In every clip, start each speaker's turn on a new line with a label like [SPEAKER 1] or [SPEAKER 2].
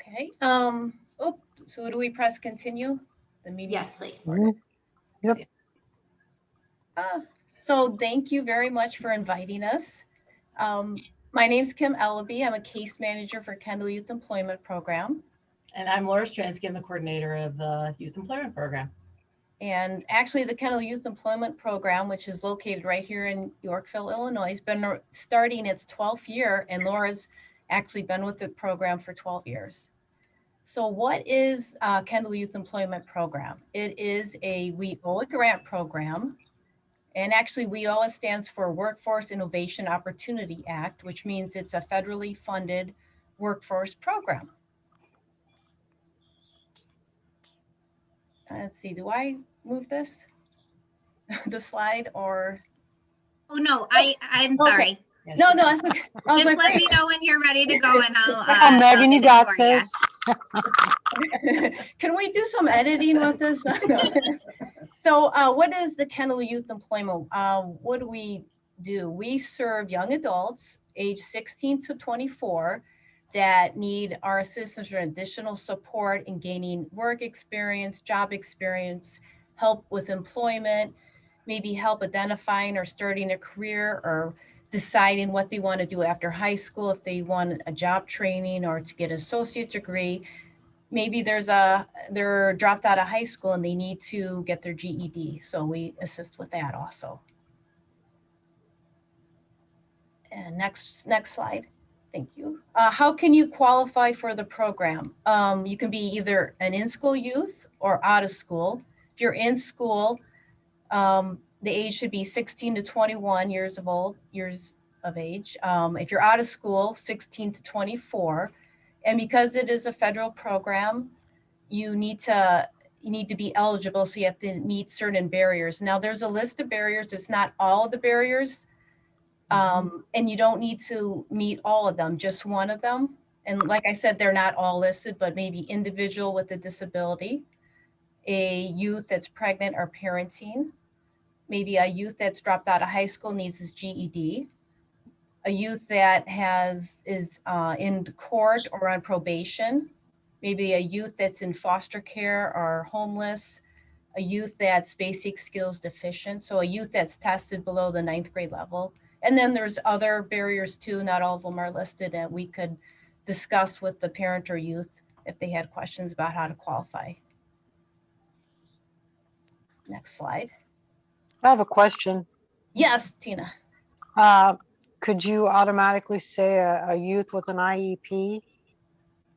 [SPEAKER 1] Okay. So do we press continue? The meeting.
[SPEAKER 2] Yes, please.
[SPEAKER 3] Yep.
[SPEAKER 1] So thank you very much for inviting us. My name's Kim Ellaby. I'm a case manager for Kendall Youth Employment Program.
[SPEAKER 4] And I'm Laura Stransky. I'm the coordinator of the Youth Employment Program.
[SPEAKER 1] And actually the Kendall Youth Employment Program, which is located right here in Yorkville, Illinois, has been starting its 12th year, and Laura's actually been with the program for 12 years. So what is Kendall Youth Employment Program? It is a WIOA grant program. And actually WIOA stands for Workforce Innovation Opportunity Act, which means it's a federally funded workforce program. Let's see, do I move this? The slide or?
[SPEAKER 2] Oh, no, I'm sorry.
[SPEAKER 4] Yes.
[SPEAKER 1] No, that's okay.
[SPEAKER 2] Just let me know when you're ready to go and I'll.
[SPEAKER 3] Come on, Megan, you got
[SPEAKER 2] for ya.
[SPEAKER 3] this.
[SPEAKER 1] Can we do some editing with this? So what is the Kendall Youth Employment? What do? We serve young adults age 16 to 24 that need our assistance or additional support in gaining work experience, job experience, help with employment, maybe help identifying or starting a career or deciding what they want to do after high school, if they want a job training or to get an associate degree. Maybe they're dropped out of high school and they need to get their GED. So we assist with that also. And next slide. Thank you. How can you qualify for the program? You can be either an in-school youth or out of school. If you're in school, the age should be 16 to 21 years of age. If you're out of school, 16 to 24. And because it is a federal program, you need to be eligible, so you have to meet certain barriers. Now there's a list of barriers. It's not all of the barriers. And you don't need to meet all of them, just one of them. And like I said, they're not all listed, but maybe individual with a disability, a youth that's pregnant or parenting, maybe a youth that's dropped out of high school, needs his GED, a youth that is in court or on probation, maybe a youth that's in foster care or homeless, a youth that's basic skills deficient, so a youth that's tested below the 9th grade level. And then there's other barriers too, not all of them are listed, and we could discuss with the parent or youth if they had questions about how to qualify. Next slide.
[SPEAKER 3] I have a question.
[SPEAKER 1] Yes, Tina.
[SPEAKER 3] Could you automatically say a youth with an IEP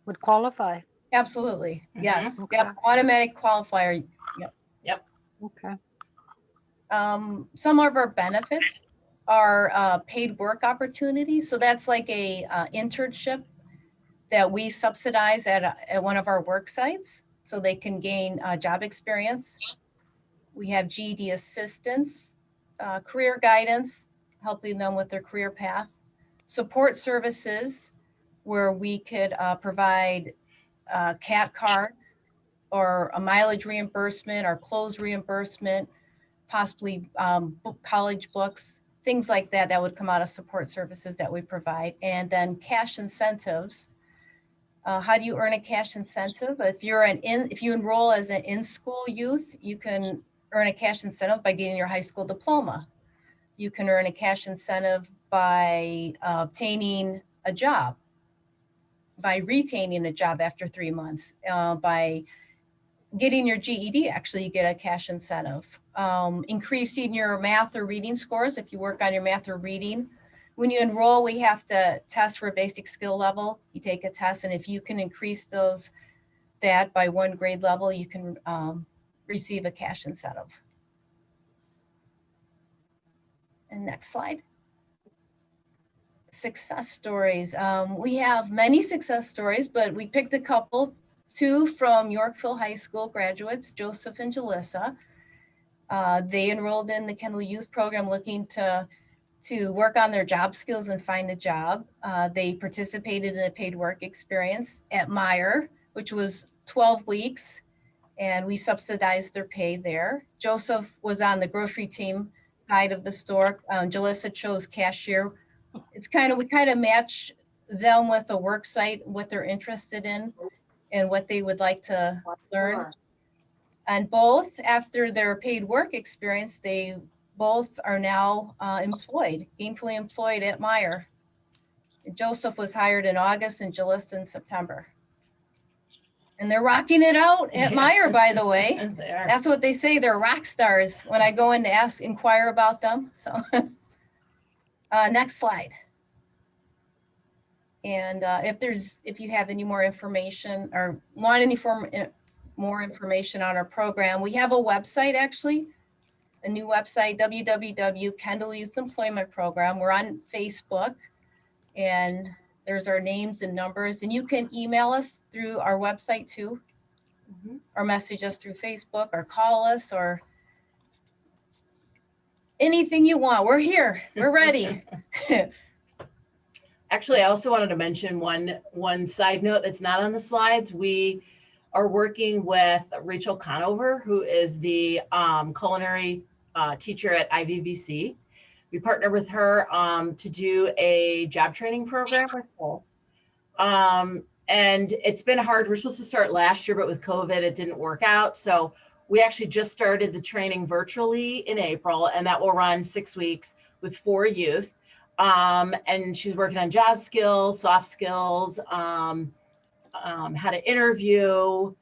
[SPEAKER 3] would qualify?
[SPEAKER 1] Absolutely. Yes.
[SPEAKER 3] Okay.
[SPEAKER 1] Yep. Automatic qualifier. Yep.
[SPEAKER 3] Okay.
[SPEAKER 1] Some of our benefits are paid work opportunities. So that's like a internship that we subsidize at one of our work sites so they can gain job experience. We have GED assistance, career guidance, helping them with their career path, support services where we could provide CAT cards or a mileage reimbursement or clothes reimbursement, possibly college books, things like that that would come out of support services that we provide. And then cash incentives. How do you earn a cash incentive? If you enroll as an in-school youth, you can earn a cash incentive by getting your high school diploma. You can earn a cash incentive by obtaining a job, by retaining a job after 3 months, by getting your GED, actually you get a cash incentive. Increasing your math or reading scores if you work on your math or reading. When you enroll, we have to test for a basic skill level. You take a test, and if you can increase that by 1 grade level, you can receive a cash incentive. And next slide. Success stories. We have many success stories, but we picked a couple, 2 from Yorkville High School graduates, Joseph and Jalissa. They enrolled in the Kendall Youth Program looking to work on their job skills and find a job. They participated in a paid work experience at Meyer, which was 12 weeks, and we subsidized their pay there. Joseph was on the grocery team side of the store. Jalissa chose cashier. We kind of match them with a work site, what they're interested in. and what they would like to learn. And both, after their paid work experience, they both are now gainfully employed at Meyer. Joseph was hired in August and Jalissa in September. And they're rocking it out at Meyer, by the way.
[SPEAKER 4] They are.
[SPEAKER 1] That's what they say. They're rock stars when I go in to inquire about them. So next slide. And if you have any more information or want any more information on our program, we have a website, actually, a new website, www.Kendall Youth Employment Program. We're on Facebook, and there's our names and numbers, and you can email us through our website too, or message us through Facebook, or call us, or anything you want. We're here. We're ready.
[SPEAKER 4] Actually, I also wanted to mention one side note that's not on the slides. We are working with Rachel Conover, who is the culinary teacher at IVVC. We partnered with her to do a job training program with her. And it's been hard. We're supposed to start last year, but with COVID, it didn't work out. So we actually just started the training virtually in April, and that will run 6 weeks with 4 youth. And she's working on job skills, soft skills, how to interview,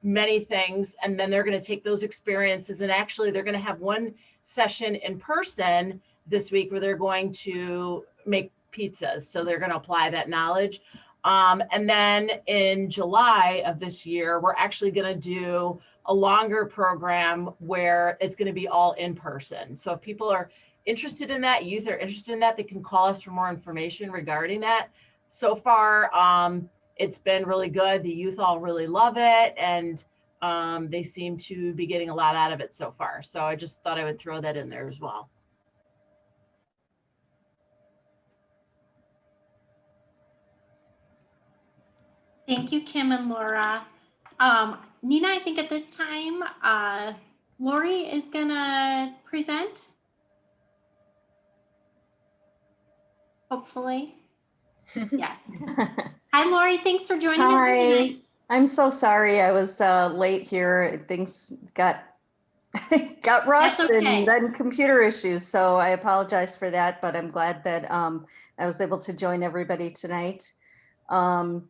[SPEAKER 4] many things. And then they're going to take those experiences, and actually they're going to have one session in person this week where they're going to make pizzas. So they're going to apply that knowledge. And then in July of this year, we're actually going to do a longer program where it's going to be all in person. So if people are interested in that, youth are interested in that, they can call us for more information regarding that. So far, it's been really good. The youth all really love it, and they seem to be getting a lot out of it so far. So I just thought I would throw that in there as well.
[SPEAKER 5] Thank you, Kim and Laura. Nina, I think at this time, Lori is gonna present. Hopefully. Yes. Hi, Lori. Thanks for joining us tonight.
[SPEAKER 6] I'm so sorry I was late here. Things got got rushed and then computer issues. So I apologize for that, but I'm glad that I was able to join everybody tonight. I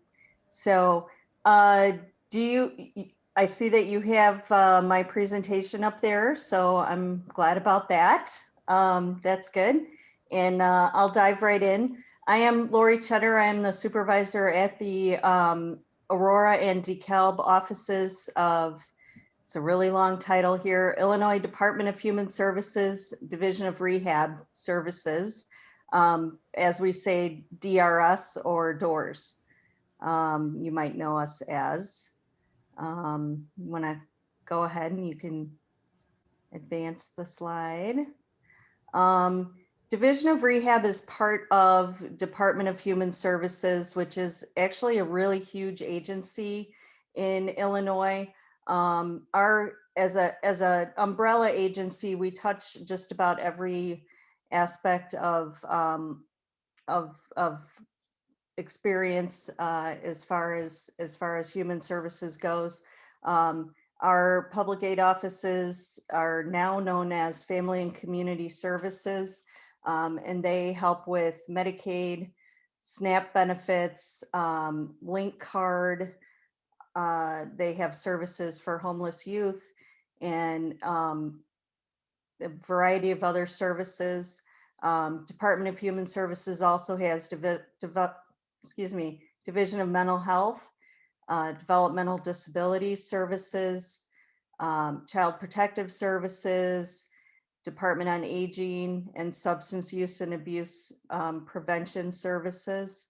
[SPEAKER 6] see that you have my presentation up there, so I'm glad about that. That's good. And I'll dive right in. I am Lori Cheddar. I am the supervisor at the Aurora and DeKalb offices of, it's a really long title here, Illinois Department of Human Services, Division of Rehab Services, as we say, DRS or DOORS. You might know us as. You want to go ahead and you can advance the slide. Division of Rehab is part of Department of Human Services, which is actually a really huge agency in Illinois. As a umbrella agency, we touch just about every aspect of experience as far as human services goes. Our public aid offices are now known as Family and Community Services, and they help with Medicaid, SNAP benefits, Link Card. They have services for homeless youth and a variety of other services. Department of Human Services also has Division of Mental Health, Developmental Disability Services, Child Protective Services, Department on Aging and Substance Use and Abuse Prevention Services.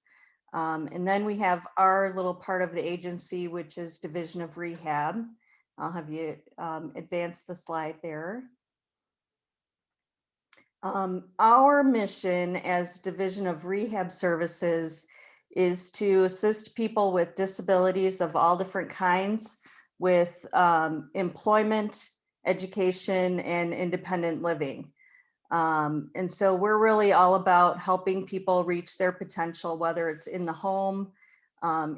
[SPEAKER 6] And then we have our little part of the agency, which is Division of Rehab. I'll have you advance the slide there. Our mission as Division of Rehab Services is to assist people with disabilities of all different kinds with employment, education, and independent living. And so we're really all about helping people reach their potential, whether it's in the home,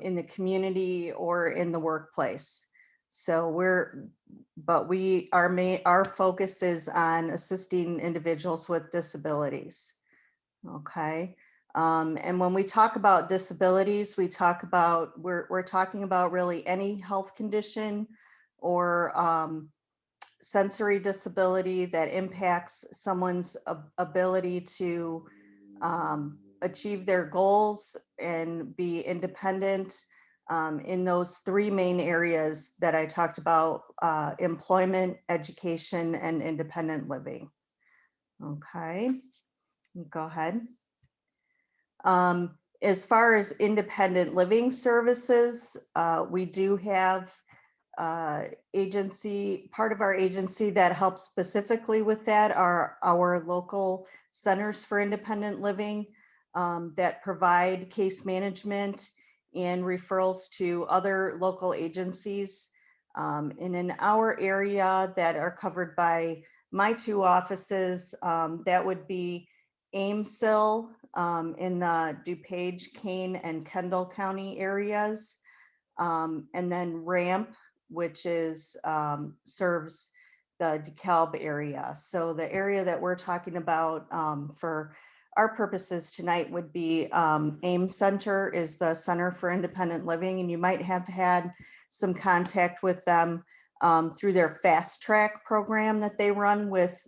[SPEAKER 6] in the community or in the workplace. So our focus is on assisting individuals with disabilities. Okay. And when we talk about disabilities, we're talking about really any health condition or sensory disability that impacts someone's ability to achieve their goals and be independent in those three main areas that I talked about: employment, education, and independent living. Okay, go ahead. As far as independent living services, we do have part of our agency that helps specifically with that are our local centers for independent living that provide case management and referrals to other local agencies. And in our area that are covered by my two offices, that would be Aimsill in the DuPage, Kane, and Kendall County areas, and then Ramp, which is serves the DeKalb area. So the area that we're talking about for our purposes tonight would be AIM Center is the Center for Independent Living, and you might have had some contact with them through their Fast Track program that they run with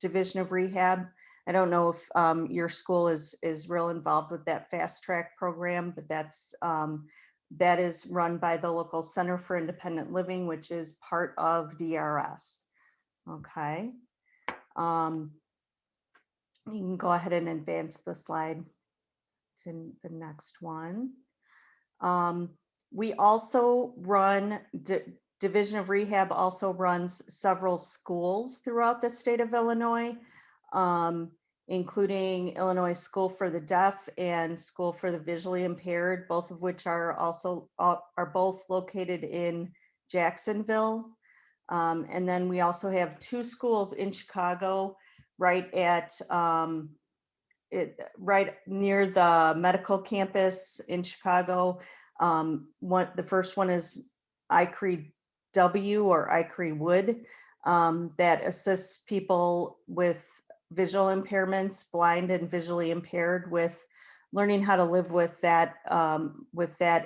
[SPEAKER 6] Division of Rehab. I don't know if your school is real involved with that Fast Track program, but that is run by the local Center for Independent Living, which is part of DRS. Okay. You can go ahead and advance the slide to the next one. We also run, Division of Rehab also runs several schools throughout the state of Illinois, including Illinois School for the Deaf and School for the Visually Impaired, both of which are both located in Jacksonville. And then we also have two schools in Chicago, right near the medical campus in Chicago. The first one is ICRE W or ICRE Wood that assists people with visual impairments, blind and visually impaired, with learning how to live with that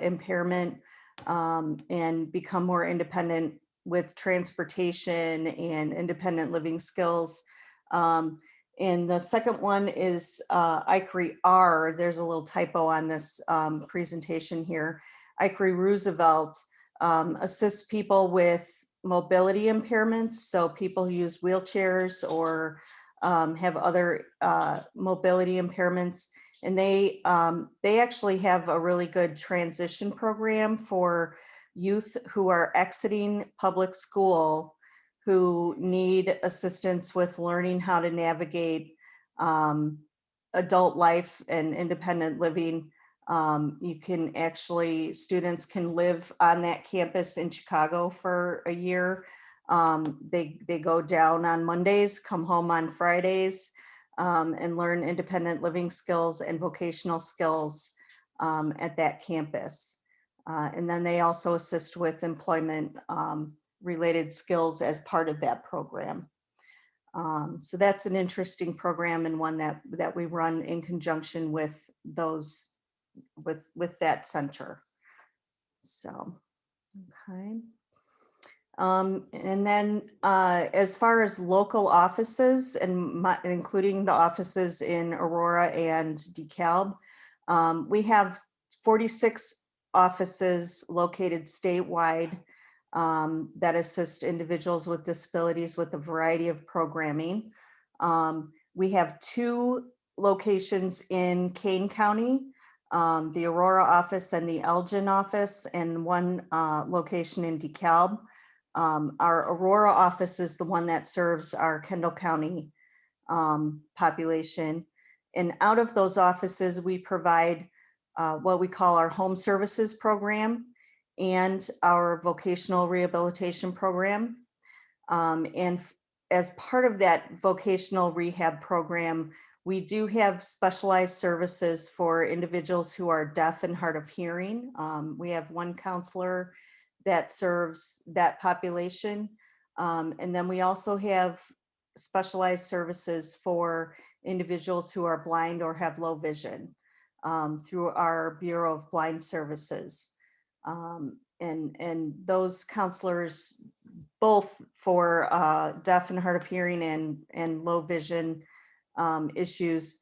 [SPEAKER 6] impairment and become more independent with transportation and independent living skills. And the second one is ICRE R. There's a little typo on this presentation here. ICRE Roosevelt assists people with mobility impairments. So people who use wheelchairs or have other mobility impairments. And they actually have a really good transition program for youth who are exiting public school, who need assistance with learning how to navigate adult life and independent living. Students can live on that campus in Chicago for a year. They go down on Mondays, come home on Fridays, and learn independent living skills and vocational skills at that campus. And then they also assist with employment related skills as part of that program. So that's an interesting program and one that we run in conjunction with those with that center. So, okay. And then as far as local offices and including the offices in Aurora and DeKalb, we have 46 offices located statewide that assist individuals with disabilities with a variety of programming. We have 2 locations in Kane County, the Aurora office and the Elgin office, and 1 location in DeKalb. Our Aurora office is the one that serves our Kendall County population. And out of those offices, we provide what we call our home services program and our vocational rehabilitation program. And as part of that vocational rehab program, We do have specialized services for individuals who are deaf and hard of hearing. We have one counselor that serves that population. And then we also have specialized services for individuals who are blind or have low vision through our Bureau of Blind Services. And those counselors, both for deaf and hard of hearing and low vision issues,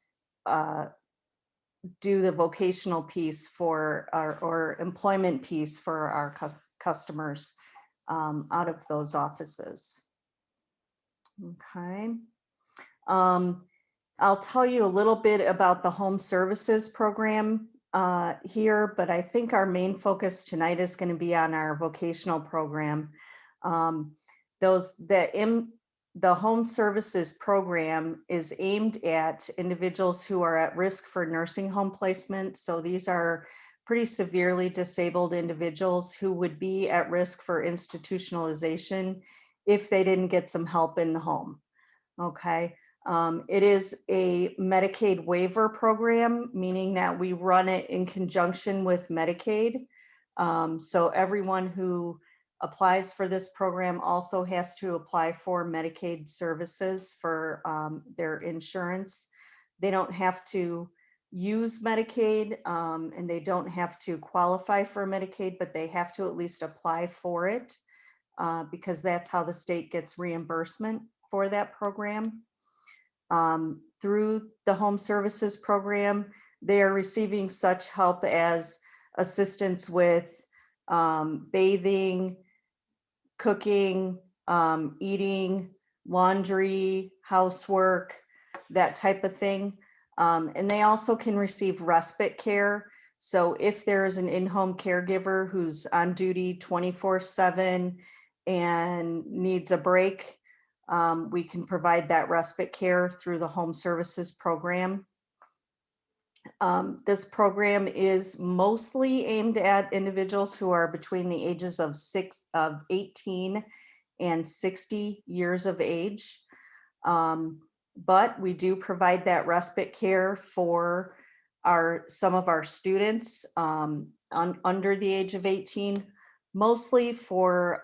[SPEAKER 6] do the vocational piece for our, or employment piece for our customers out of those offices. Okay. I'll tell you a little bit about the home services program here, but I think our main focus tonight is going to be on our vocational program. The home services program is aimed at individuals who are at risk for nursing home placement. So these are pretty severely disabled individuals who would be at risk for institutionalization if they didn't get some help in the home. Okay. It is a Medicaid waiver program, meaning that we run it in conjunction with Medicaid. So everyone who applies for this program also has to apply for Medicaid services for their insurance. They don't have to use Medicaid and they don't have to qualify for Medicaid, but they have to at least apply for it because that's how the state gets reimbursement for that program. Through the home services program, they are receiving such help as assistance with bathing, cooking, eating, laundry, housework, that type of thing. And they also can receive respite care. So if there is an in-home caregiver who's on duty 24/7 and needs a break, we can provide that respite care through the home services program. This program is mostly aimed at individuals who are between the ages of 18 and 60 years of age. But we do provide that respite care for some of our students under the age of 18, mostly for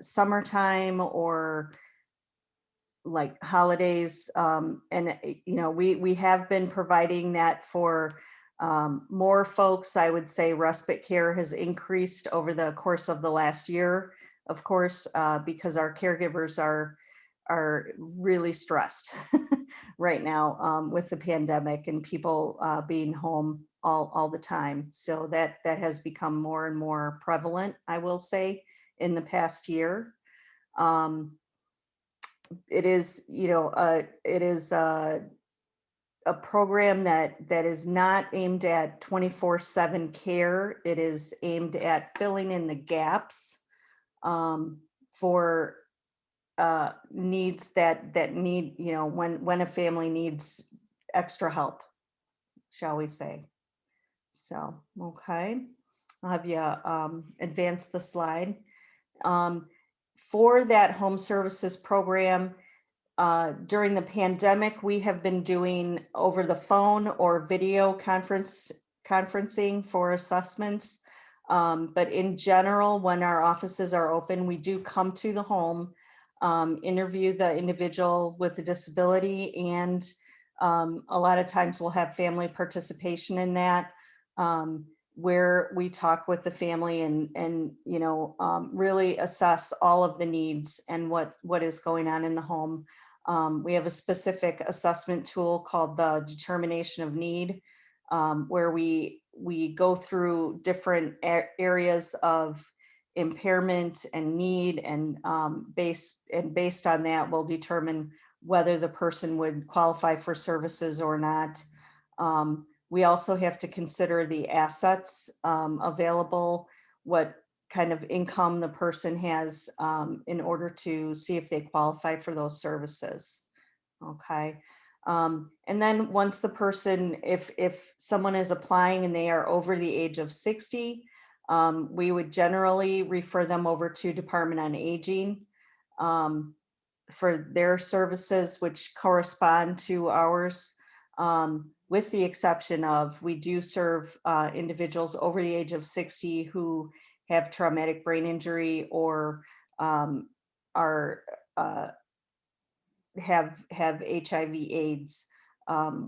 [SPEAKER 6] summertime or like holidays. And you know, we have been providing that for more folks. I would say respite care has increased over the course of the last year, of course, because our caregivers are really stressed right now with the pandemic and people being home all the time. So that has become more and more prevalent, I will say, in the past year. It is, you know, it is a program that is not aimed at 24/7 care. It is aimed at filling in the gaps for needs that need, you know, when a family needs extra help, shall we say. So, okay, I'll have you advance the slide. For that home services program, during the pandemic, we have been doing over the phone or video conferencing for assessments. But in general, when our offices are open, we do come to the home, interview the individual with a disability, and a lot of times we'll have family participation in that, where we talk with the family and you know, really assess all of the needs and what is going on in the home. We have a specific assessment tool called the determination of need, where we go through different areas of impairment and need, and based on that, we'll determine whether the person would qualify for services or not. We also have to consider the assets available, what kind of income the person has in order to see if they qualify for those services. Okay. And then once the person, if someone is applying and they are over the age of 60, we would generally refer them over to Department on Aging for their services, which correspond to ours. with the exception of we do serve individuals over the age of 60 who have traumatic brain injury or are have HIV/AIDS.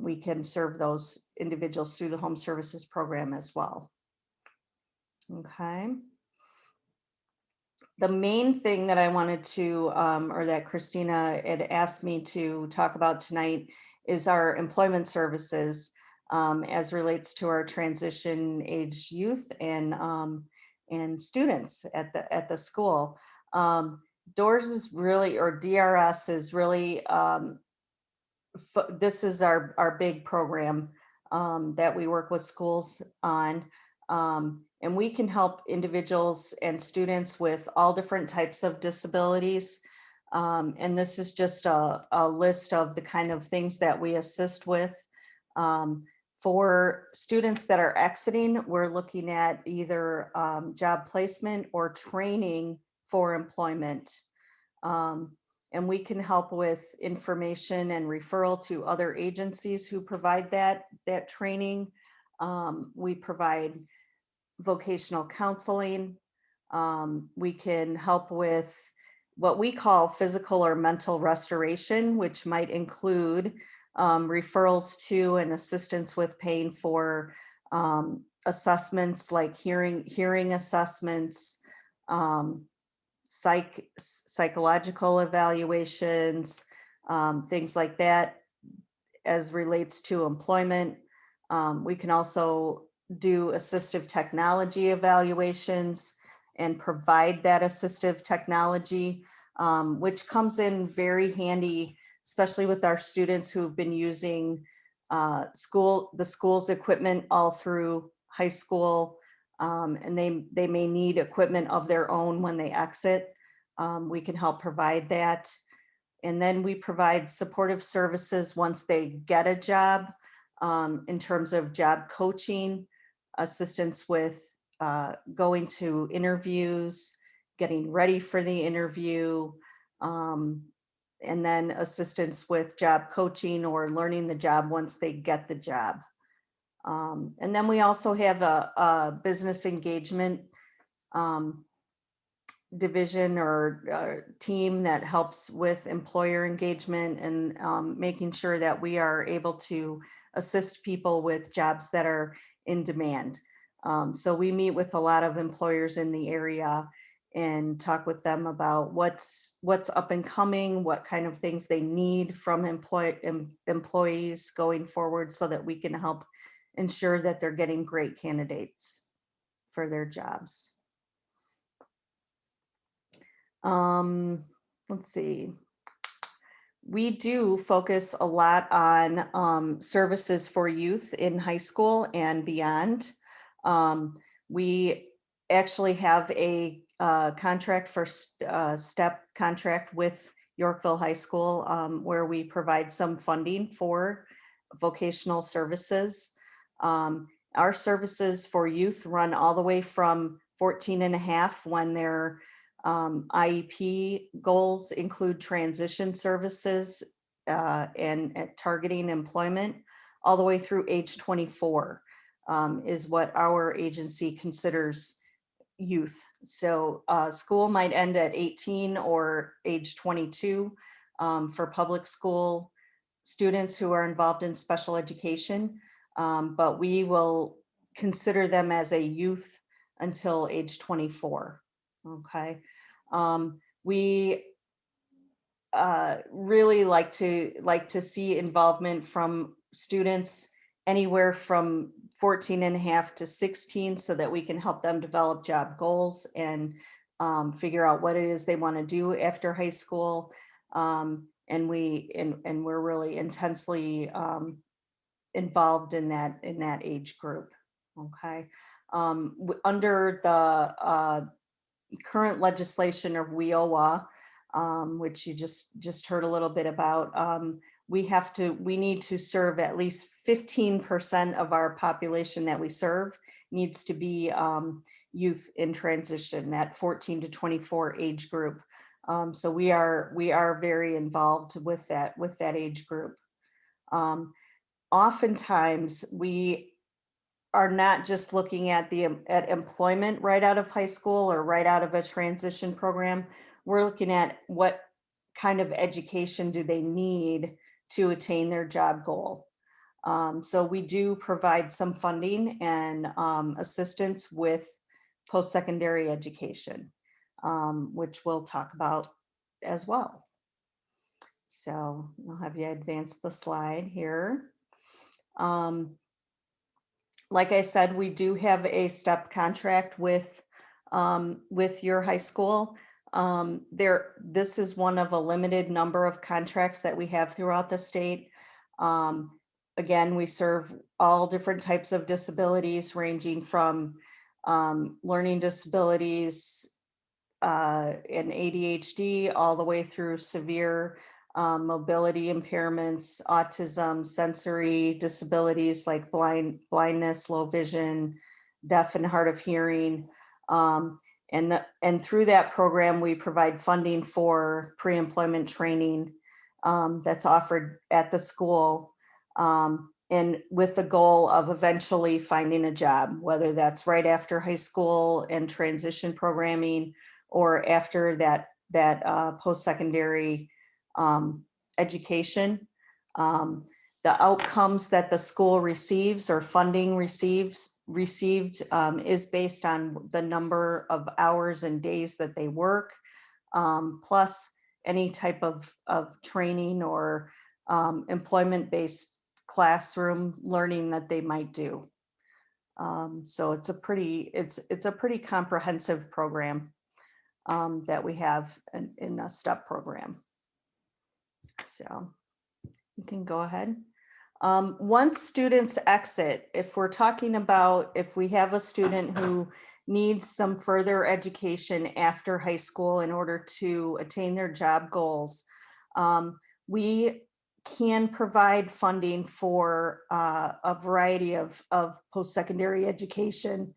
[SPEAKER 6] We can serve those individuals through the home services program as well. Okay. The main thing that I wanted to, or that Christina had asked me to talk about tonight is our employment services as relates to our transition aged youth and students at the school. DOORS is really, or DRS is really, this is our big program that we work with schools on. And we can help individuals and students with all different types of disabilities. And this is just a list of the kind of things that we assist with. For students that are exiting, we're looking at either job placement or training for employment. And we can help with information and referral to other agencies who provide that training. We provide vocational counseling. We can help with what we call physical or mental restoration, which might include referrals to and assistance with paying for assessments like hearing assessments, psychological evaluations, things like that as relates to employment. We can also do assistive technology evaluations and provide that assistive technology, which comes in very handy, especially with our students who've been using the school's equipment all through high school, and they may need equipment of their own when they exit. We can help provide that. And then we provide supportive services once they get a job, in terms of job coaching, assistance with going to interviews, getting ready for the interview, and then assistance with job coaching or learning the job once they get the job. And then we also have a business engagement division or team that helps with employer engagement and making sure that we are able to assist people with jobs that are in demand. So we meet with a lot of employers in the area and talk with them about what's up and coming, what kind of things they need from employees going forward, so that we can help ensure that they're getting great candidates for their jobs. Let's see. We do focus a lot on services for youth in high school and beyond. We actually have a contract for STEP contract with Yorkville High School, where we provide some funding for vocational services. Our services for youth run all the way from 14 and a half when their IEP goals include transition services and targeting employment, all the way through age 24 is what our agency considers youth. So school might end at 18 or age 22 for public school students who are involved in special education, but we will consider them as a youth until age 24. Okay. We really like to see involvement from students anywhere from 14 and a half to 16, so that we can help them develop job goals and figure out what it is they want to do after high school. And we're really intensely involved in that age group. Okay. Under the current legislation of WIOA, which you just heard a little bit about, we need to serve at least 15% of our population that we serve needs to be youth in transition, that 14 to 24 age group. So we are very involved with that age group. oftentimes we are not just looking at at employment right out of high school or right out of a transition program. We're looking at what kind of education do they need to attain their job goal. So we do provide some funding and assistance with post-secondary education, which we'll talk about as well. So I'll have you advance the slide here. Like I said, we do have a step contract with your high school. This is one of a limited number of contracts that we have throughout the state. Again, we serve all different types of disabilities, ranging from learning disabilities and ADHD all the way through severe mobility impairments, autism, sensory disabilities like blindness, low vision, deaf and hard of hearing. And through that program, we provide funding for pre-employment training that's offered at the school, and with the goal of eventually finding a job, whether that's right after high school and transition programming, or after that post-secondary education. The outcomes that the school receives or funding received is based on the number of hours and days that they work, plus any type of training or employment-based classroom learning that they might do. So it's a pretty comprehensive program that we have in the STEP program. So you can go ahead. Once students exit, if we're talking about if we have a student who needs some further education after high school in order to attain their job goals, we can provide funding for a variety of post-secondary education.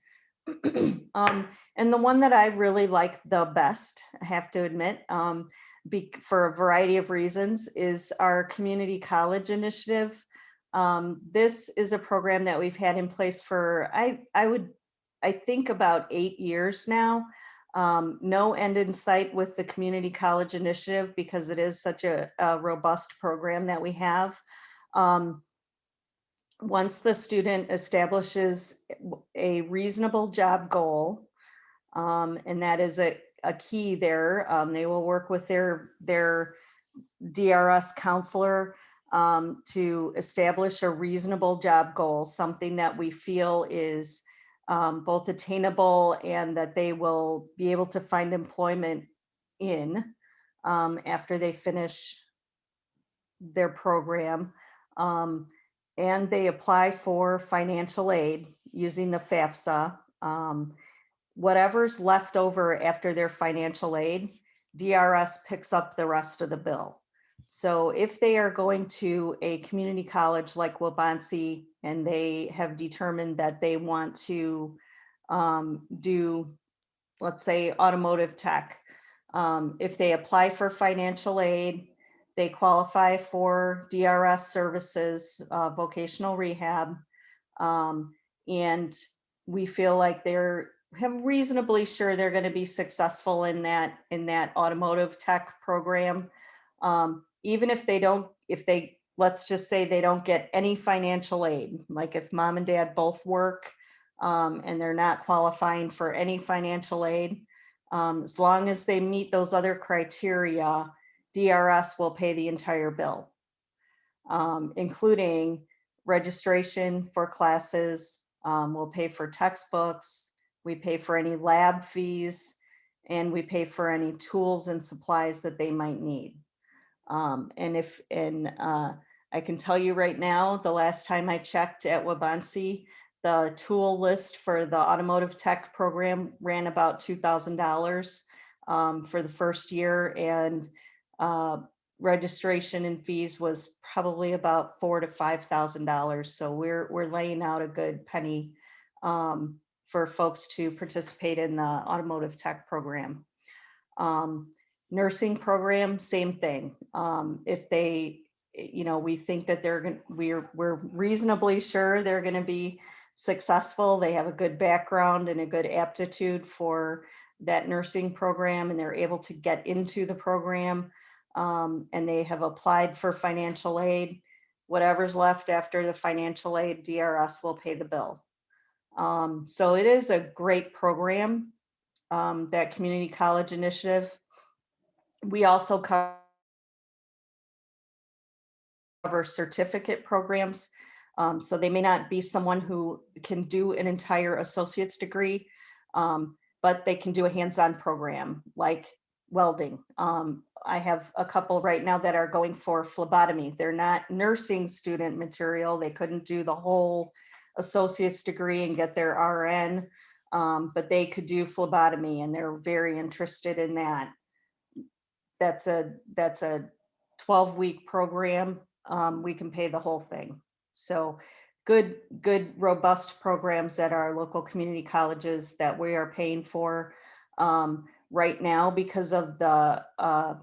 [SPEAKER 6] And the one that I really like the best, I have to admit, for a variety of reasons, is our community college initiative. This is a program that we've had in place for, I think about 8 years now. No end in sight with the community college initiative because it is such a robust program that we have. Once the student establishes a reasonable job goal, and that is a key there, they will work with their DRS counselor to establish a reasonable job goal, something that we feel is both attainable and that they will be able to find employment in after they finish their program. And they apply for financial aid using the FAFSA. Whatever's left over after their financial aid, DRS picks up the rest of the bill. So if they are going to a community college like Waubonsee and they have determined that they want to do, let's say, automotive tech, if they apply for financial aid, they qualify for DRS services, vocational rehab, and we feel like they're reasonably sure they're going to be successful in that automotive tech program. Even if let's just say they don't get any financial aid, like if mom and dad both work and they're not qualifying for any financial aid, as long as they meet those other criteria, DRS will pay the entire bill, including registration for classes. We'll pay for textbooks, we pay for any lab fees, and we pay for any tools and supplies that they might need. I can tell you right now, the last time I checked at Waubonsee, the tool list for the automotive tech program ran about $2,000 for the first year, and registration and fees was probably about $4,000 to $5,000. So we're laying out a good penny for folks to participate in the automotive tech program. Nursing program, same thing. If they we think that we're reasonably sure they're going to be successful. They have a good background and a good aptitude for that nursing program, and they're able to get into the program, and they have applied for financial aid. Whatever's left after the financial aid, DRS will pay the bill. So it is a great program, that community college initiative. We also cover certificate programs. So they may not be someone who can do an entire associate's degree, but they can do a hands-on program like welding. I have a couple right now that are going for phlebotomy. They're not nursing student material. They couldn't do the whole associate's degree and get their RN, but they could do phlebotomy, and they're very interested in that. That's a 12-week program. We can pay the whole thing. So good, robust programs at our local community colleges that we are paying for. Right now, because of the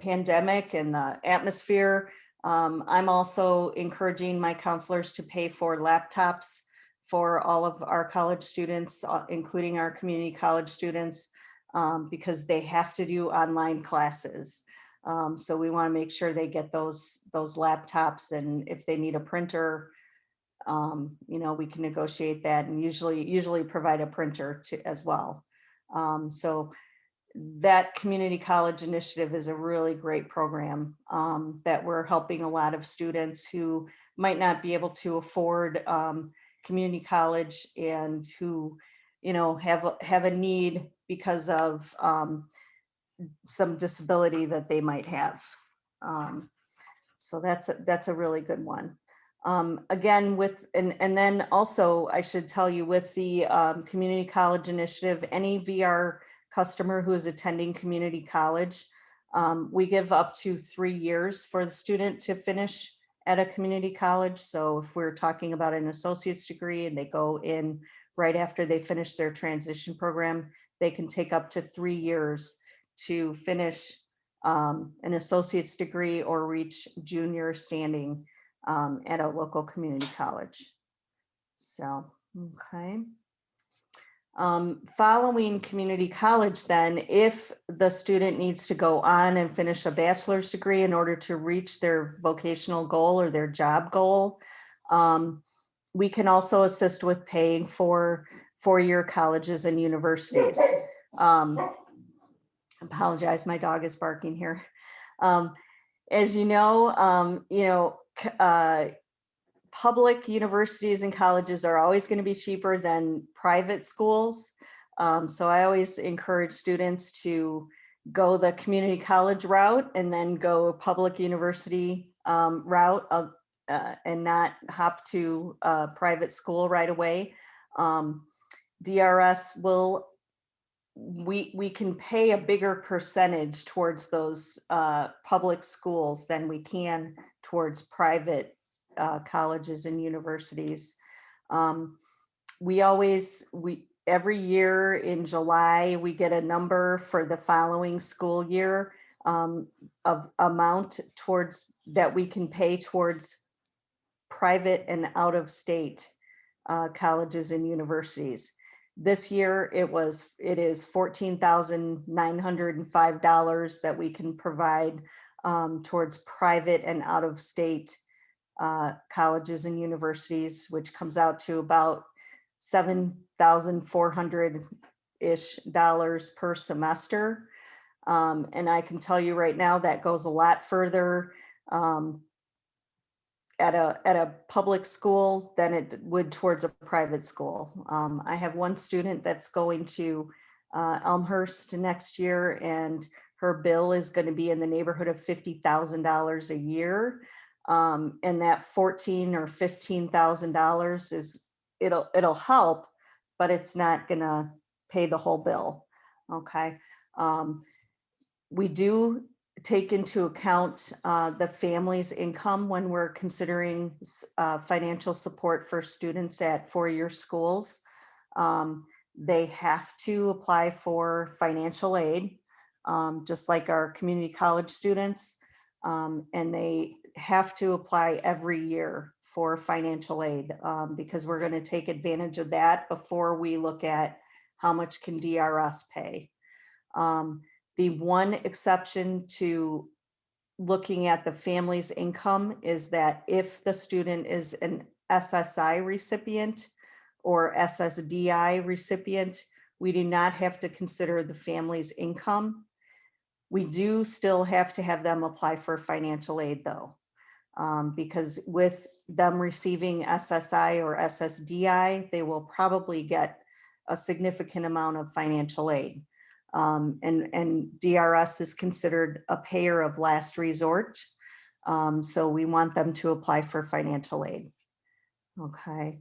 [SPEAKER 6] pandemic and the atmosphere, I'm also encouraging my counselors to pay for laptops for all of our college students, including our community college students, because they have to do online classes. So we want to make sure they get those laptops, and if they need a printer, we can negotiate that, and usually provide a printer as well. So that community college initiative is a really great program, that we're helping a lot of students who might not be able to afford community college, and who have a need because of some disability that they might have. So that's a really good one. Again, and then also I should tell you, with the community college initiative, any VR customer who is attending community college, we give up to 3 years for the student to finish at a community college. So if we're talking about an associate's degree and they go in right after they finish their transition program, they can take up to 3 years to finish an associate's degree or reach junior standing at a local community college. So, okay. Following community college, then, if the student needs to go on and finish a bachelor's degree in order to reach their vocational goal or their job goal, we can also assist with paying for four-year colleges and universities. Apologize, my dog is barking here. As you know, public universities and colleges are always going to be cheaper than private schools. So I always encourage students to go the community college route and then go public university route and not hop to private school right away. DRS will, we can pay a bigger percentage towards those public schools than we can towards private colleges and universities. Every year in July, we get a number for the following school year of amount towards that we can pay towards private and out of state colleges and universities. This year it is $14,905 that we can provide towards private and out of state colleges and universities, which comes out to about $7,400-ish per semester. And I can tell you right now that goes a lot further at a public school than it would towards a private school. I have one student that's going to Elmhurst next year, and her bill is going to be in the neighborhood of $50,000 a year. And that $14,000 or $15,000 it'll help, but it's not going to pay the whole bill. Okay. We do take into account the family's income when we're considering financial support for students at four-year schools. They have to apply for financial aid, just like our community college students. And they have to apply every year for financial aid because we're going to take advantage of that before we look at how much can DRS pay. The one exception to looking at the family's income is that if the student is an SSI recipient or SSDI recipient, we do not have to consider the family's income. We do still have to have them apply for financial aid though, because with them receiving SSI or SSDI, they will probably get a significant amount of financial aid. And DRS is considered a payer of last resort. So we want them to apply for financial aid. Okay.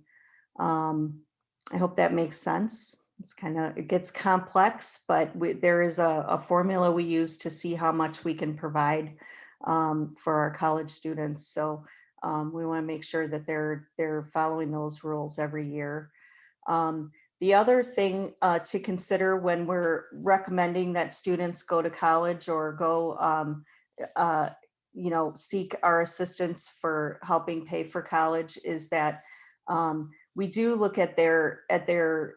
[SPEAKER 6] I hope that makes sense. It's it gets complex, but there is a formula we use to see how much we can provide for our college students. So we want to make sure that they're following those rules every year. The other thing to consider when we're recommending that students go to college or go, seek our assistance for helping pay for college is that we do look at their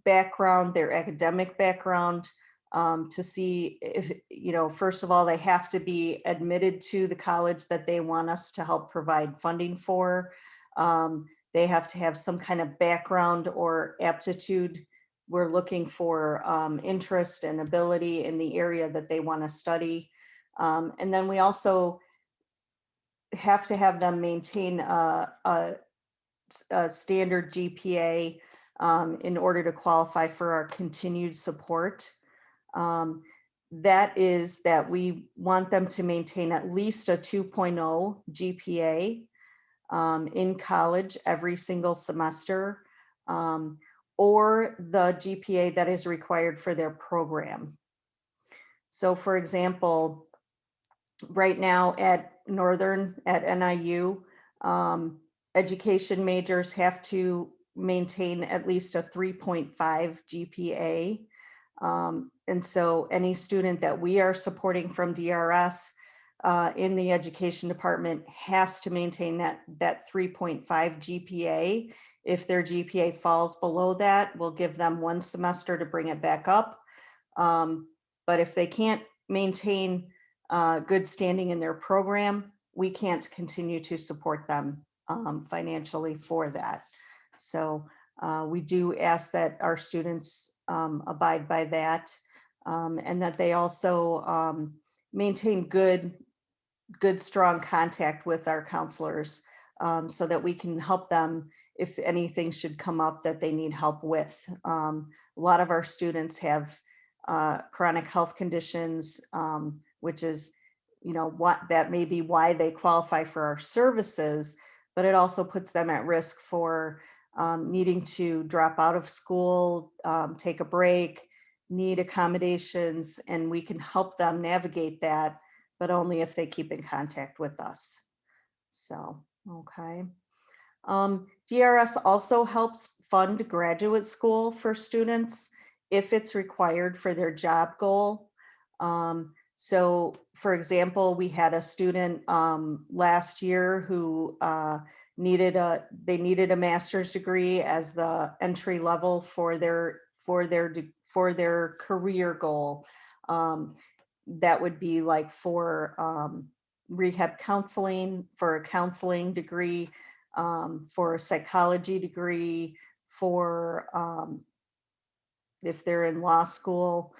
[SPEAKER 6] background, their academic background, to see if, first of all, they have to be admitted to the college that they want us to help provide funding for. They have to have some kind of background or aptitude. We're looking for interest and ability in the area that they want to study. And then we also have to have them maintain a standard GPA in order to qualify for our continued support. That is that we want them to maintain at least a 2.0 GPA in college every single semester, or the GPA that is required for their program. So for example, right now at Northern, at NIU, education majors have to maintain at least a 3.5 GPA. And so any student that we are supporting from DRS in the education department has to maintain that 3.5 GPA. If their GPA falls below that, we'll give them 1 semester to bring it back up. But if they can't maintain good standing in their program, we can't continue to support them financially for that. So we do ask that our students abide by that, and that they also maintain good, strong contact with our counselors, so that we can help them if anything should come up that they need help with. A lot of our students have chronic health conditions, which is, what that may be why they qualify for our services, but it also puts them at risk for needing to drop out of school, take a break, need accommodations, and we can help them navigate that, but only if they keep in contact with us. So, okay. DRS also helps fund graduate school for students if it's required for their job goal. So for example, we had a student last year who needed a master's degree as the entry level for their career goal. That would be like for rehab counseling, for a counseling degree, for a psychology degree, for if they're in law school.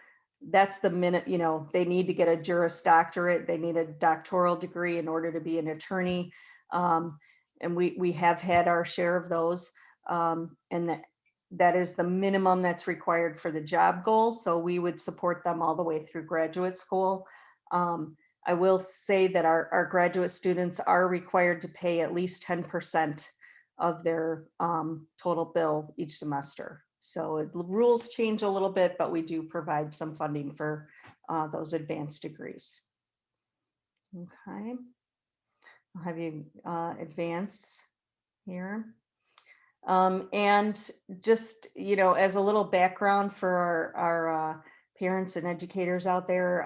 [SPEAKER 6] That's the minute, they need to get a Juris Doctorate, they need a doctoral degree in order to be an attorney. And we have had our share of those. And that is the minimum that's required for the job goal. So we would support them all the way through graduate school. I will say that our graduate students are required to pay at least 10% of their total bill each semester. So the rules change a little bit, but we do provide some funding for those advanced degrees. Okay, I'll have you advance here. And just, as a little background for our parents and educators out there,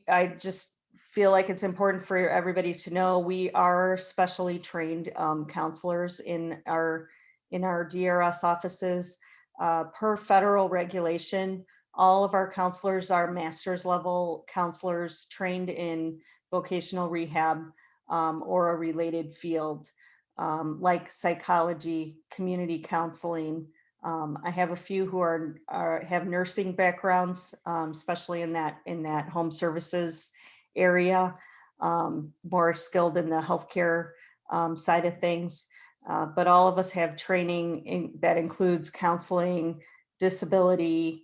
[SPEAKER 6] I just feel like it's important for everybody to know we are specially trained counselors in our DRS offices. Per federal regulation, all of our counselors are master's level counselors trained in vocational rehab or a related field, like psychology, community counseling. I have a few who have nursing backgrounds, especially in that home services area, more skilled in the healthcare side of things. But all of us have training that includes counseling, disability,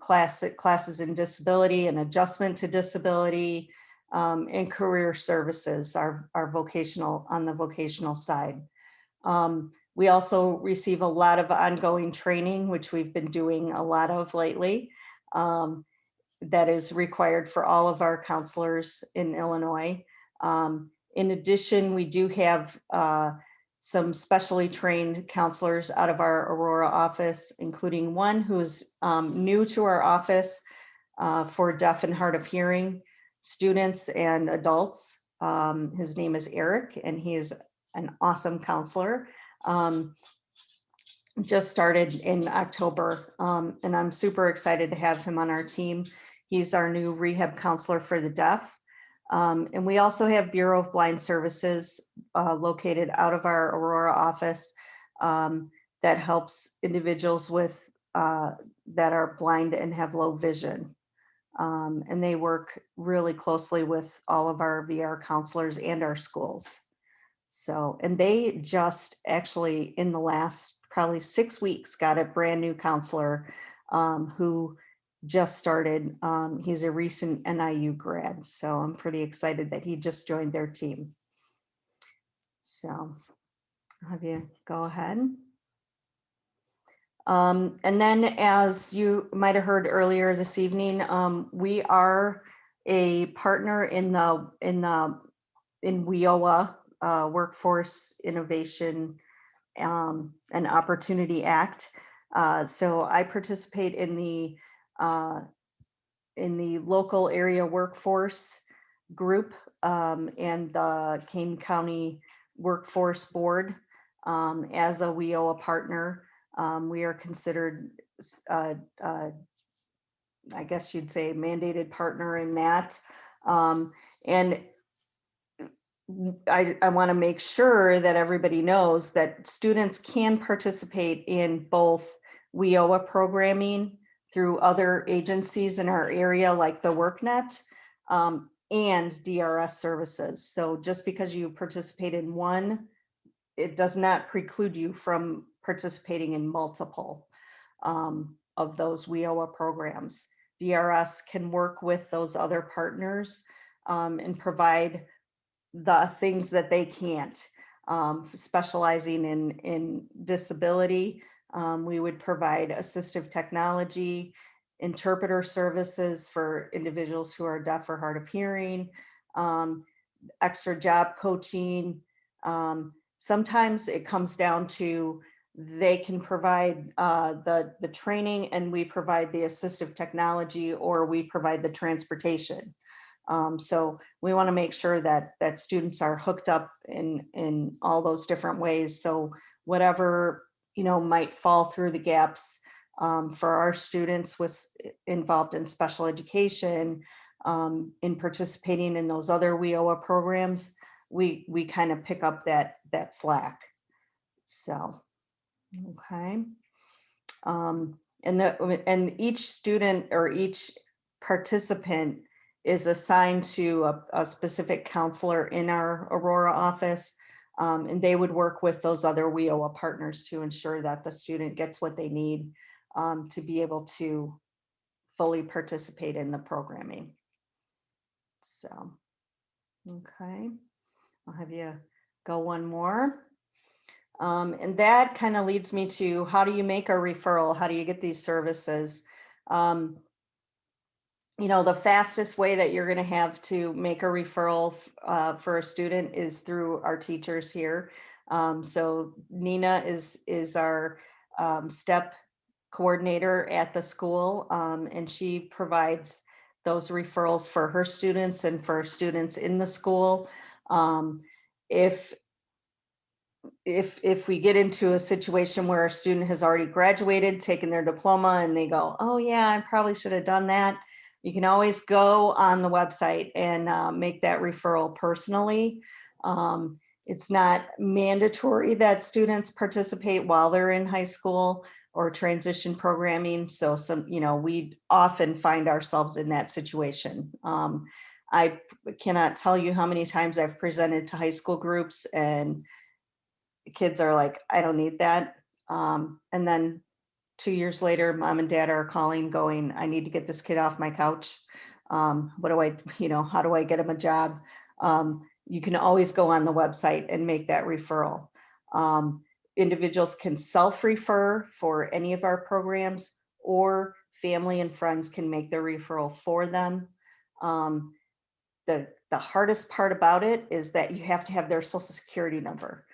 [SPEAKER 6] classes in disability and adjustment to disability, and career services are vocational on the vocational side. We also receive a lot of ongoing training, which we've been doing a lot of lately. That is required for all of our counselors in Illinois. In addition, we do have some specially trained counselors out of our Aurora office, including one who's new to our office for deaf and hard of hearing students and adults. His name is Eric, and he is an awesome counselor. Just started in October, and I'm super excited to have him on our team. He's our new rehab counselor for the deaf. And we also have Bureau of Blind Services located out of our Aurora office that helps individuals with that are blind and have low vision. And they work really closely with all of our VR counselors and our schools. So, and they just actually in the last probably 6 weeks got a brand new counselor who just started. He's a recent NIU grad, so I'm pretty excited that he just joined their team. So I'll have you go ahead. And then, as you might have heard earlier this evening, we are a partner in WIOA, Workforce Innovation and Opportunity Act. So I participate in the local area workforce group and the Kane County Workforce Board as a WIOA partner. We are considered, I guess you'd say, mandated partner in that. And I want to make sure that everybody knows that students can participate in both WIOA programming through other agencies in our area, like the WorkNet, and DRS services. So just because you participate in one, it does not preclude you from participating in multiple of those WIOA programs. DRS can work with those other partners and provide the things that they can't, specializing in disability. We would provide assistive technology, interpreter services for individuals who are deaf or hard of hearing, extra job coaching. Sometimes it comes down to they can provide the training and we provide the assistive technology, or we provide the transportation. So we want to make sure that students are hooked up in all those different ways. So whatever might fall through the gaps for our students involved in special education, in participating in those other WIOA programs, we kind of pick up that slack. So, okay. And each student or each participant is assigned to a specific counselor in our Aurora office, and they would work with those other WIOA partners to ensure that the student gets what they need to be able to fully participate in the programming. So, okay, I'll have you go one more. And that kind of leads me to, how do you make a referral? How do you get these services? The fastest way that you're going to have to make a referral for a student is through our teachers here. So Nina is our STEP coordinator at the school, and she provides those referrals for her students and for students in the school. If we get into a situation where a student has already graduated, taken their diploma, and they go, oh yeah, I probably should have done that, you can always go on the website and make that referral personally. It's not mandatory that students participate while they're in high school or transition programming. So we often find ourselves in that situation. I cannot tell you how many times I've presented to high school groups and kids are like, I don't need that. And then 2 years later, mom and dad are calling going, I need to get this kid off my couch. What do I, how do I get him a job? You can always go on the website and make that referral. Individuals can self-refer for any of our programs, or family and friends can make the referral for them. The hardest part about it is that you have to have their social security number.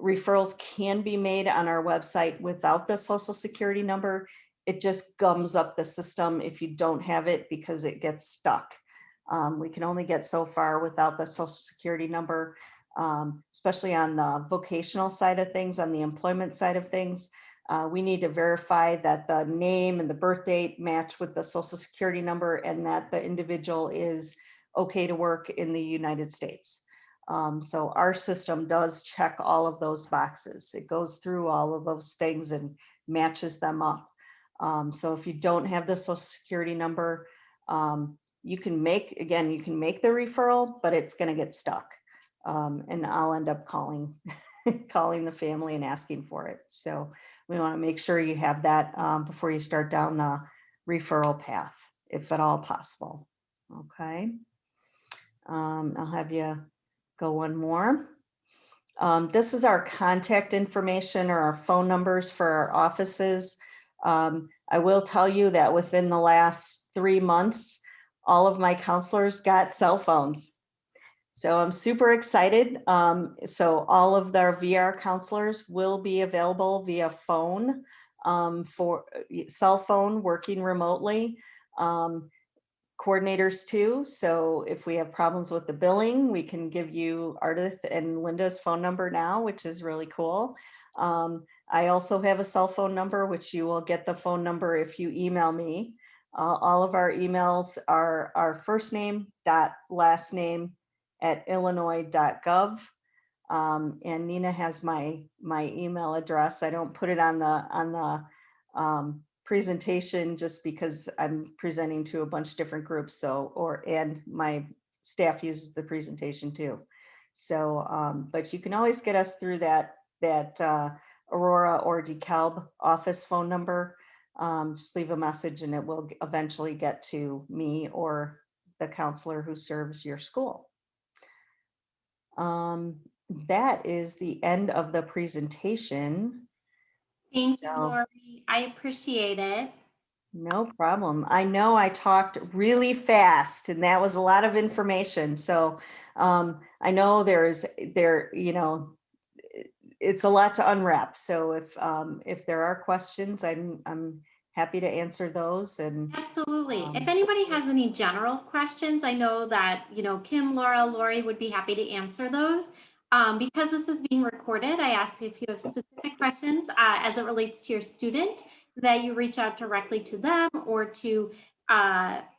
[SPEAKER 6] Referrals can be made on our website without the social security number. It just gums up the system if you don't have it because it gets stuck. We can only get so far without the social security number, especially on the vocational side of things, on the employment side of things. We need to verify that the name and the birth date match with the social security number and that the individual is okay to work in the United States. So our system does check all of those boxes. It goes through all of those things and matches them up. So if you don't have the social security number, you can make the referral, but it's going to get stuck. And I'll end up calling the family and asking for it. So we want to make sure you have that before you start down the referral path, if at all possible. Okay. I'll have you go one more. This is our contact information or our phone numbers for our offices. I will tell you that within the last 3 months, all of my counselors got cell phones. So I'm super excited. So all of their VR counselors will be available via phone, for cell phone, working remotely. Coordinators too. So if we have problems with the billing, we can give you Ardith and Linda's phone number now, which is really cool. I also have a cell phone number, which you will get the phone number if you email me. All of our emails are our first name dot last name at illinois.gov. And Nina has my email address. I don't put it on the presentation just because I'm presenting to a bunch of different groups. And my staff uses the presentation too. So, but you can always get us through that Aurora or DeKalb office phone number. Just leave a message and it will eventually get to me or the counselor who serves your school. That is the end of the presentation.
[SPEAKER 5] Thank you, Lori. I appreciate it.
[SPEAKER 6] No problem. I know I talked really fast and that was a lot of information. So I know it's a lot to unwrap. So if there are questions, I'm happy to answer those. And
[SPEAKER 5] Absolutely. If anybody has any general questions, I know that, Kim, Laura, Lori would be happy to answer those. Because this is being recorded, I asked if you have specific questions as it relates to your student, that you reach out directly to them or to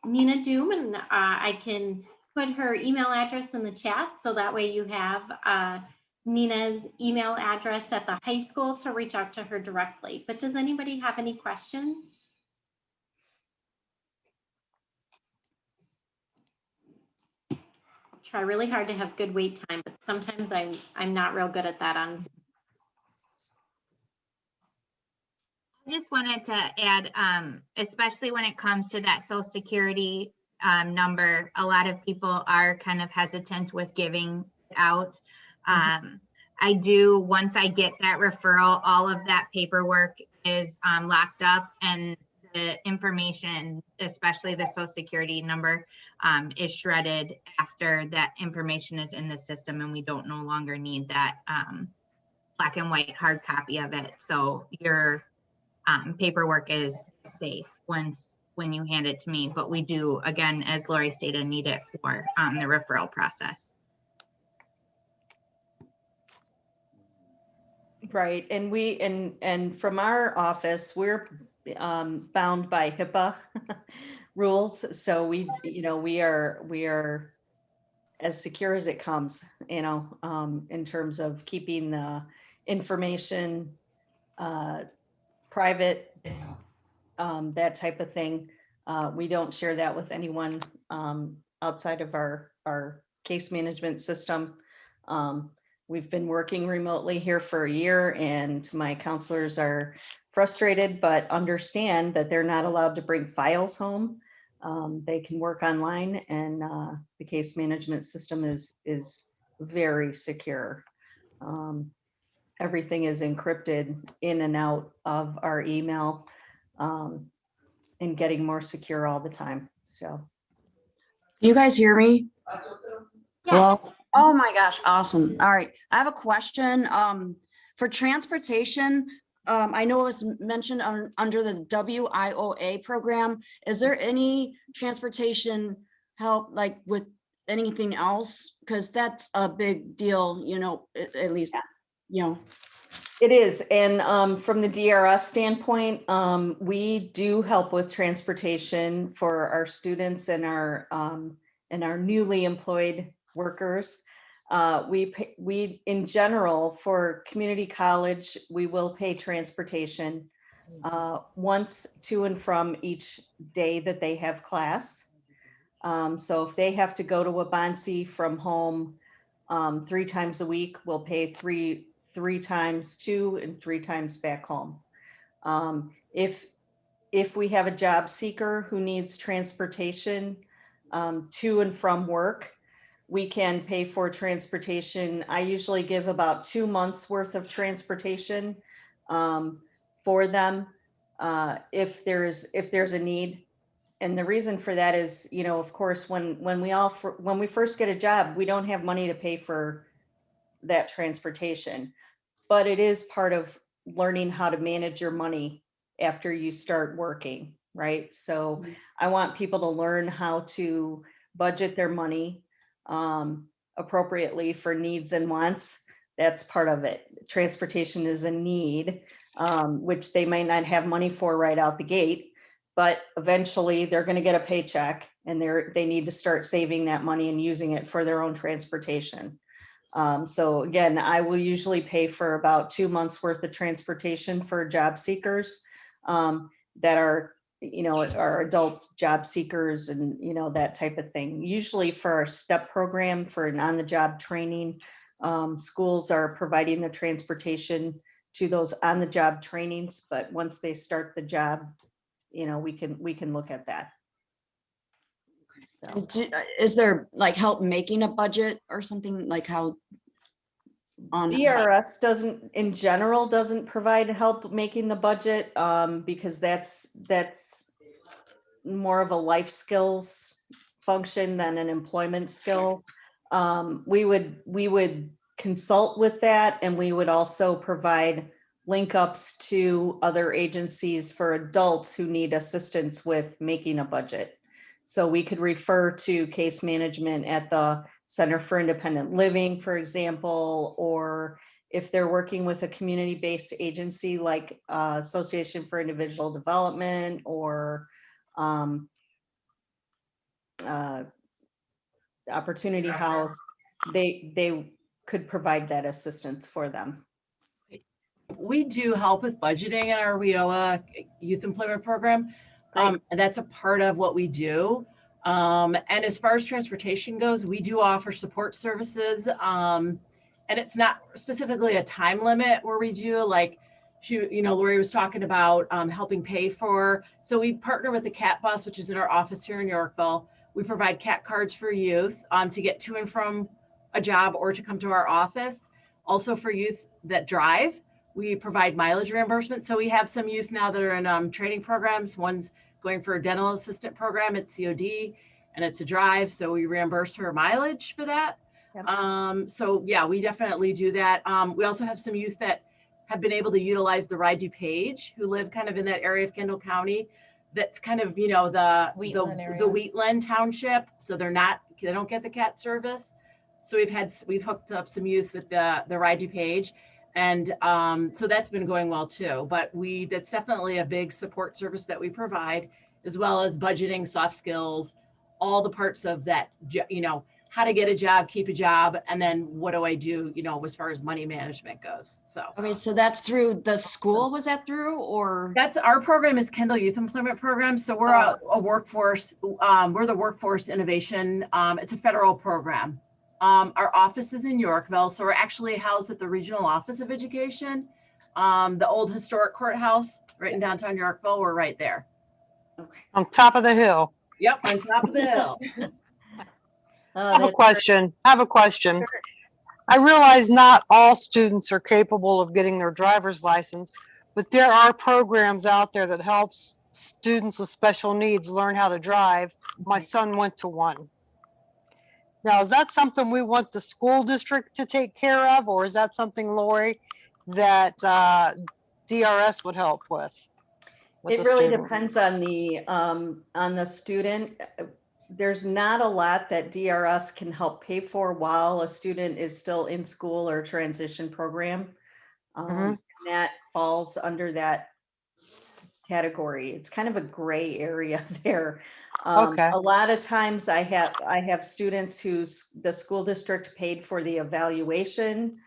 [SPEAKER 5] Nina Doom, and I can put her email address in the chat, so that way you have Nina's email address at the high school to reach out to her directly. But does anybody have any questions? Try really hard to have good wait time, but sometimes I'm not real good at that on Zoom.
[SPEAKER 2] I just wanted to add, especially when it comes to that Social Security number, a lot of people are kind of hesitant with giving it out. I do, once I get that referral, all of that paperwork is locked up, and the information, especially the Social Security number, is shredded after that information is in the system, and we don't no longer need that black and white hard copy of it. So your paperwork is safe once when you hand it to me, but we do, again, as Lori stated, need it for the referral process.
[SPEAKER 6] Right, and and from our office, we're bound by HIPAA rules. So we are as secure as it comes, in terms of keeping the information private, that type of thing. We don't share that with anyone outside of our case management system. We've been working remotely here for a year, and my counselors are frustrated, but understand that they're not allowed to bring files home. They can work online, and the case management system is very secure. Everything is encrypted in and out of our email, and getting more secure all the time. So.
[SPEAKER 7] You guys hear me?
[SPEAKER 5] Yes.
[SPEAKER 7] Hello? Oh my gosh, awesome. All right. I have a question. For transportation, I know it was mentioned under the WIOA program. Is there any transportation help like with anything else? Because that's a big deal, at least,
[SPEAKER 6] It is, and from the DRS standpoint, we do help with transportation for our students and our newly employed workers. We in general for community college, we will pay transportation once to and from each day that they have class. So if they have to go to Wabansie from home 3 times a week, we'll pay three times to and 3 times back home. If we have a job seeker who needs transportation to and from work, we can pay for transportation. I usually give about 2 months worth of transportation for them if there's a need. And the reason for that is, of course, when we first get a job, we don't have money to pay for that transportation. But it is part of learning how to manage your money after you start working, right? So I want people to learn how to budget their money appropriately for needs and wants. That's part of it. Transportation is a need, which they might not have money for right out the gate, but eventually they're going to get a paycheck, and they need to start saving that money and using it for their own transportation. So again, I will usually pay for about 2 months worth of transportation for job seekers that are adult job seekers and, that type of thing. Usually for our STEP program, for an on-the-job training, schools are providing the transportation to those on-the-job trainings. But once they start the job, we can look at that. So.
[SPEAKER 7] Is there like help making a budget or something, like how on
[SPEAKER 6] DRS in general doesn't provide help making the budget because that's more of a life skills function than an employment skill. We would consult with that, and we would also provide link ups to other agencies for adults who need assistance with making a budget. So we could refer to case management at the Center for Independent Living, for example, or if they're working with a community-based agency like Association for Individual Development or Opportunity House, they could provide that assistance for them.
[SPEAKER 4] We do help with budgeting in our WIOA youth employment program. And that's a part of what we do. And as far as transportation goes, we do offer support services. And it's not specifically a time limit where we do, like, Lori was talking about helping pay for. So we partner with the CAT bus, which is in our office here in Yorkville. We provide CAT cards for youth to get to and from a job or to come to our office. Also for youth that drive, we provide mileage reimbursement. So we have some youth now that are in training programs. One's going for a dental assistant program at COD, and it's a drive. So we reimburse her mileage for that. Yep. So yeah, we definitely do that. We also have some youth that have been able to utilize the Ride to Page, who live kind of in that area of Kendall County, that's kind of, you know, the
[SPEAKER 1] Wheatland area.
[SPEAKER 4] the Wheatland Township. So they don't get the CAT service. So we've hooked up some youth with the Ride to Page. And so that's been going well too. But that's definitely a big support service that we provide, as well as budgeting, soft skills, all the parts of that, you know, how to get a job, keep a job, and then what do I do, you know, as far as money management goes. So.
[SPEAKER 7] Okay, so that's through the school, was that through, or?
[SPEAKER 4] That's our program is Kendall Youth Employment Program. So we're a workforce, we're the Workforce Innovation. It's a federal program. Our office is in Yorkville. So we're actually housed at the Regional Office of Education. The old historic courthouse right in downtown Yorkville, we're right there.
[SPEAKER 7] Okay.
[SPEAKER 3] On top of the hill.
[SPEAKER 4] Yep, on top of the hill.
[SPEAKER 3] I have a question. I realize not all students are capable of getting their driver's license, but there are programs out there that helps students with special needs learn how to drive. My son went to one. Now, is that something we want the school district to take care of, or is that something, Lori, that DRS would help with?
[SPEAKER 6] It
[SPEAKER 3] the
[SPEAKER 6] really
[SPEAKER 3] student?
[SPEAKER 6] depends on the student. There's not a lot that DRS can help pay for while a student is still in school or transition program. That falls under that category. It's kind of a gray area there.
[SPEAKER 3] Okay.
[SPEAKER 6] A lot of times I have students who the school district paid for the evaluation,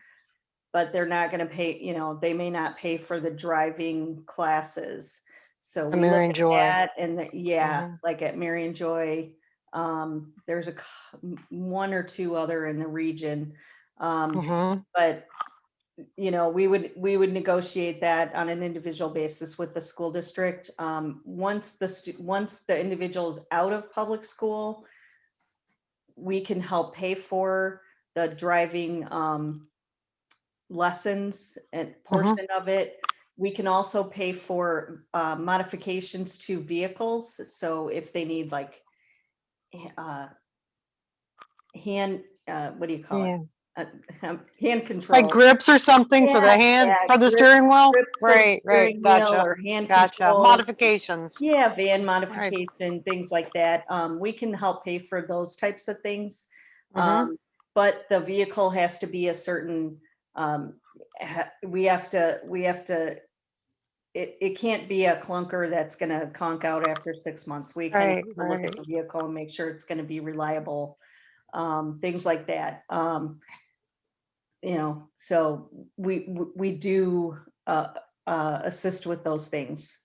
[SPEAKER 6] but they're not going to pay, you know, they may not pay for the driving classes. So we look at that, and like at Marion Joy, there's one or two other in the region, but you know, we would negotiate that on an individual basis with the school district. Once the individual is out of public school, we can help pay for the driving lessons and portion of it. We can also pay for modifications to vehicles. So if they need like hand, what do you call it? Hand control.
[SPEAKER 3] Like grips or something for the hand, for the steering wheel? Right, gotcha.
[SPEAKER 6] Or hand
[SPEAKER 3] Gotcha.
[SPEAKER 6] control.
[SPEAKER 3] Modifications.
[SPEAKER 6] Yeah, van modification, things like that. We can help pay for those types of things. But the vehicle has to be a certain, we have to, it can't be a clunker that's gonna conk out after 6 months. We kind of have to look at the vehicle and make sure it's gonna be reliable, things like that. You know, so we do assist with those things.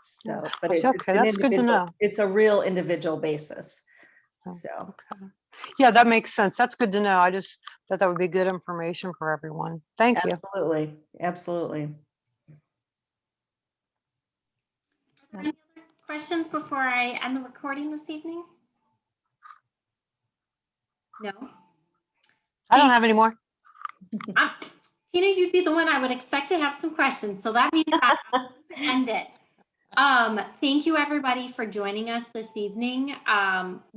[SPEAKER 6] So, but
[SPEAKER 3] that's good to know.
[SPEAKER 6] It's a real individual basis. So,
[SPEAKER 3] yeah, that makes sense. That's good to know. I just thought that would be good information for everyone. Thank you.
[SPEAKER 6] Absolutely, absolutely.
[SPEAKER 5] Any other questions before I end the recording this evening? No.
[SPEAKER 3] I don't have any more.
[SPEAKER 5] Tina, you'd be the one I would expect to have some questions, so that means I have to end it. Thank you everybody for joining us this evening.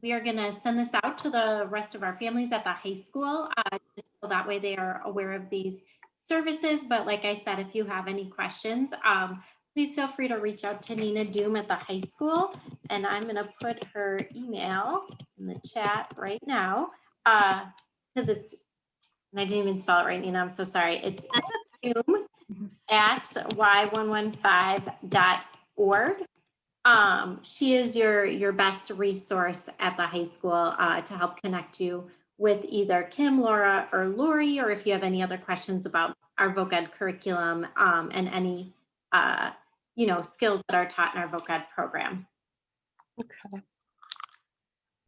[SPEAKER 5] We are going to send this out to the rest of our families at the high school, just so that way they are aware of these services. But like I said, if you have any questions, please feel free to reach out to Nina Doom at the high school. And I'm going to put her email in the chat right now, because it's, and I didn't even spell it right, Nina, I'm so sorry. It's Doom at y115.org. She is your best resource at the high school to help connect you with either Kim, Laura, or Lori, or if you have any other questions about our voc ed curriculum and any skills that are taught in our voc ed program.
[SPEAKER 3] Okay.